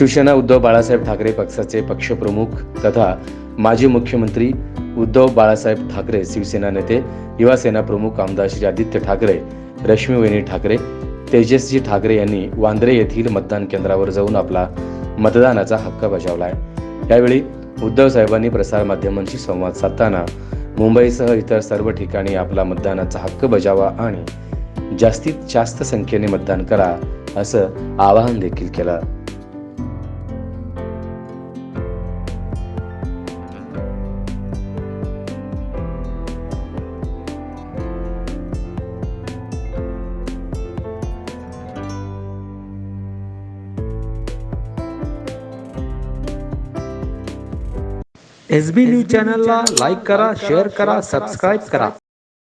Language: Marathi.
शिवसेना उद्धव बाळासाहेब ठाकरे पक्षाचे पक्षप्रमुख तथा माजी मुख्यमंत्री उद्धव बाळासाहेब ठाकरे, शिवसेना नेते, युवासेना प्रमुख आमदार श्री आदित्य ठाकरे, रश्मीवहिनी ठाकरे, तेजस्वी ठाकरे यांनी वांद्रे येथील मतदान केंद्रावर जाऊन आपला मतदानाचा हक्क बजावलाय। यावेळी उद्धव साहेबांनी प्रसारमाध्यमांशी संवाद साधताना मुंबईसह इतर सर्व ठिकाणी आपला मतदानाचा हक्क बजावा आणि जास्तीत जास्त संख्येने मतदान करा असं आवाहन देखील केलं। SB न्यूज चॅनलला लाईक करा, शेअर करा, सबस्क्राईब करा।